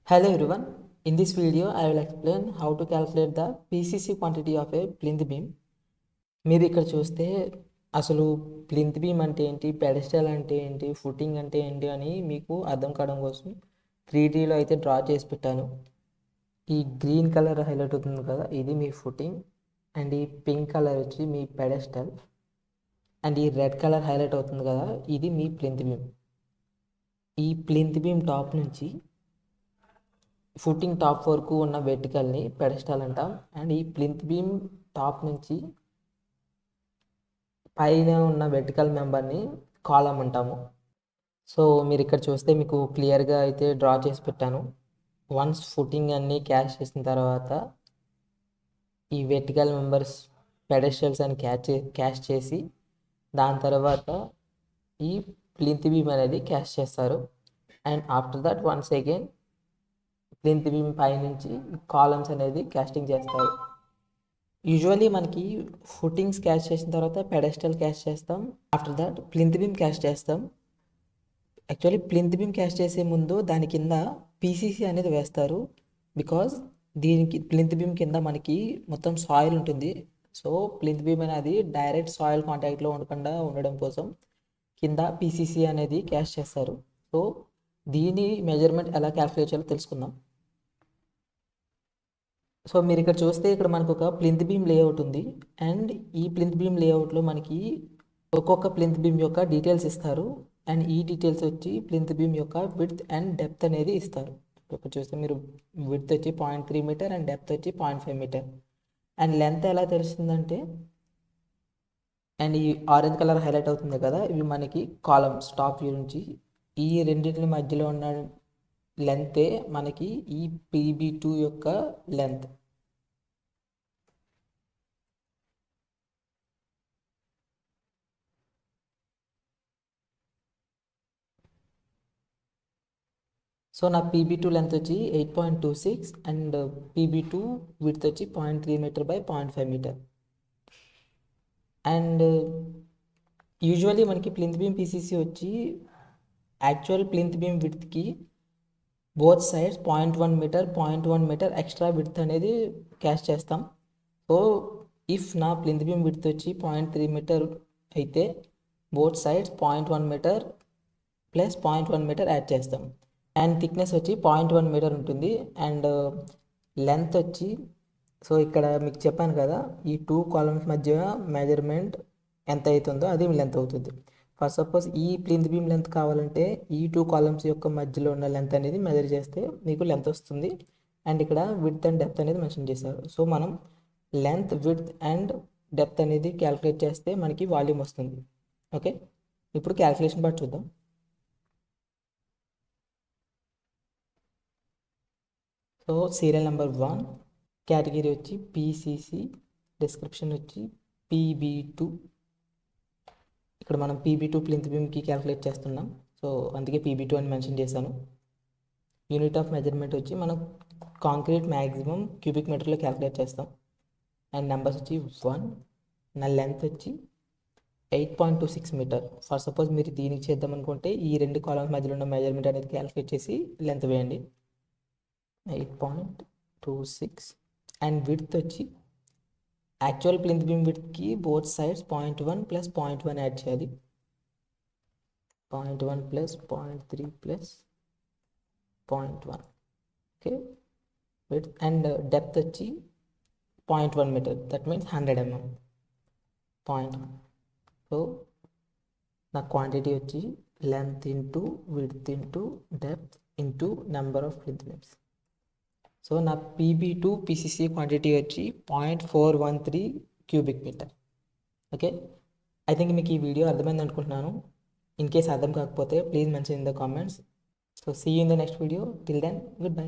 Hello everyone. In this video, I will explain how to calculate the PCC quantity of a plinth beam. మీరు ఇక్కడ చూస్తే అసలు plinth beam అంటే ఏంటి, pedestal అంటే ఏంటి, ఫుటింగ్ అంటే ఏంటి అని మీకు అర్థం కావడం కోసం 3Dలో అయితే డ్రా చేసి పెట్టాను. ఈ గ్రీన్ కలర్ హైలైట్ అవుతుంది కదా, ఇది మీ ఫుటింగ్. అండ్ ఈ పింక్ కలర్ వచ్చి మీ పెడెస్టల్. అండ్ ఈ రెడ్ కలర్ హైలైట్ అవుతుంది కదా, ఇది మీ ప్లింత్ బీమ్. ఈ ప్లింత్ బీమ్ టాప్ నుంచి ఫుటింగ్ టాప్ వరకు ఉన్న వెర్టికల్ని పెడెస్టాల్ అంటాం. అండ్ ఈ ప్లింత్ బీమ్ టాప్ నుంచి పైన ఉన్న వెర్టికల్ మెంబర్ని కాలమ్ అంటాము. సో మీరు ఇక్కడ చూస్తే మీకు క్లియర్గా అయితే డ్రా చేసి పెట్టాను. వన్స్ ఫుటింగ్ అన్నీ క్యాష్ చేసిన తర్వాత ఈ వెర్టికల్ మెంబర్స్ పెడెస్టల్స్ అని క్యాష్ చేసి దాని తర్వాత ఈ ప్లింత్ బీమ్ అనేది క్యాష్ చేస్తారు. And after that once again plinth beam పైనుంచి కాలమ్స్ అనేది క్యాస్టింగ్ చేస్తారు. యూజువల్లీ మనకి ఫుటింగ్స్ క్యాష్ చేసిన తర్వాత పెడెస్టల్ క్యాష్ చేస్తాం, after that plinth beam cash చేస్తాం. యాక్చువల్లీ ప్లింత్ బీమ్ క్యాష్ చేసే ముందు దాని కింద పీసీసీ అనేది వేస్తారు. బికాజ్ దీనికి ప్లింత్ బీమ్ కింద మనకి మొత్తం సాయిల్ ఉంటుంది. సో ప్లింత్ బీమ్ అనేది డైరెక్ట్ సాయిల్ కాంటాక్ట్లో ఉండకుండా ఉండడం కోసం కింద పీసీసీ అనేది క్యాష్ చేస్తారు. సో దీని మెజర్మెంట్ ఎలా క్యాల్కులేట్ చేయాలో తెలుసుకుందాం. సో మీరు ఇక్కడ చూస్తే ఇక్కడ మనకు ఒక ప్లింత్ బీమ్ లేఅవుట్ ఉంది. అండ్ ఈ ప్లింత్ బీమ్ లేఅవుట్లో మనకి ఒక్కొక్క ప్లింత్ బీమ్ యొక్క డీటెయిల్స్ ఇస్తారు. అండ్ ఈ డీటెయిల్స్ వచ్చి ప్లింత్ బీమ్ యొక్క విడ్త్ అండ్ డెప్త్ అనేది ఇస్తారు. ఇక్కడ చూస్తే మీరు విడ్త్ వచ్చి 0.3 మీటర్ అండ్ డెప్త్ వచ్చి 0.5 మీటర్. అండ్ లెంత్ ఎలా తెలుస్తుందంటే, అండ్ ఈ ఆరెంజ్ కలర్ హైలైట్ అవుతుంది కదా, ఇవి మనకి కాలమ్స్ టాప్ వ్యూ నుంచి. ఈ రెండింటి మధ్యలో ఉన్న లెంతే మనకి ఈ PB2 యొక్క లెంత్. సో నా PB2 లెంత్ వచ్చి 8.26 అండ్ PB2 విడ్త్ వచ్చి 0.3 meter by 0.5 meter. And usually మనకి ప్లింత్ బీమ్ పీసీసీ వచ్చి యాక్చువల్ ప్లింత్ బీమ్ విడ్త్కి both sides 0.1 meter extra width అనేది క్యాష్ చేస్తాం. సో ఇఫ్ నా ప్లింత్ బీమ్ విడ్త్ వచ్చి 0.3 మీటర్ అయితే both sides 0.1 meter plus 0.1 meter add చేస్తాం. అండ్ థిక్నెస్ వచ్చి 0.1 మీటర్ ఉంటుంది. అండ్ లెంత్ వచ్చి, సో ఇక్కడ మీకు చెప్పాను కదా, ఈ 2 కాలమ్స్ మధ్య మెజర్మెంట్ ఎంత అవుతుందో అది లెంత్ అవుతుంది. ఫస్ట్ సపోజ్ ఈ ప్లింత్ బీమ్ లెంత్ కావాలంటే ఈ 2 కాలమ్స్ యొక్క మధ్యలో ఉన్న లెంత్ అనేది మెజర్ చేస్తే మీకు లెంత్ వస్తుంది. అండ్ ఇక్కడ విడ్త్ అండ్ డెప్త్ అనేది మెన్షన్ చేశారు. సో మనం లెంత్, విడ్త్ అండ్ డెప్త్ అనేది క్యాల్కులేట్ చేస్తే మనకి వాల్యూమ్ వస్తుంది. ఓకే, ఇప్పుడు క్యాల్కులేషన్ పార్ట్ చూద్దాం. సో సీరియల్ నెంబర్ 1, కేటగిరీ వచ్చి PCC, డిస్క్రిప్షన్ వచ్చి PB2. ఇక్కడ మనం PB2 ప్లింత్ బీమ్కి క్యాల్కులేట్ చేస్తున్నాం, సో అందుకే PB2 అని మెన్షన్ చేశాను. యూనిట్ ఆఫ్ మెజర్మెంట్ వచ్చి మనం కాంక్రీట్ మ్యాక్సిమం క్యూబిక్ మీటర్లో క్యాల్కులేట్ చేస్తాం. అండ్ నెంబర్స్ వచ్చి 1. నా లెంత్ వచ్చి 8.26 మీటర్. ఫర్ సపోజ్ మీరు దీనికి చేద్దాం అనుకుంటే ఈ 2 కాలమ్స్ మధ్యలో ఉన్న మెజర్మెంట్ అనేది క్యాల్కులేట్ చేసి లెంత్ వేయండి. 8.26. అండ్ విడ్త్ వచ్చి యాక్చువల్ ప్లింత్ బీమ్ విడ్త్కి బోత్ సైడ్స్ 0.1 ప్లస్ 0.1 యాడ్ చేయాలి. 0.1 plus 0.3 plus 0.1. Okay, width and depth వచ్చి 0.1 meter, that means 100 mm. 0.1. So నా క్వాంటిటీ వచ్చి length into width into depth into number of plinth beams. So నా PB2 PCC quantity వచ్చి 0.413 cubic meter. Okay, I think మీకు ఈ video అర్థమైంది అనుకుంటున్నాను. In case అర్థం కాకపోతే please mention in the comments. So see you in the next video. Till then, good bye.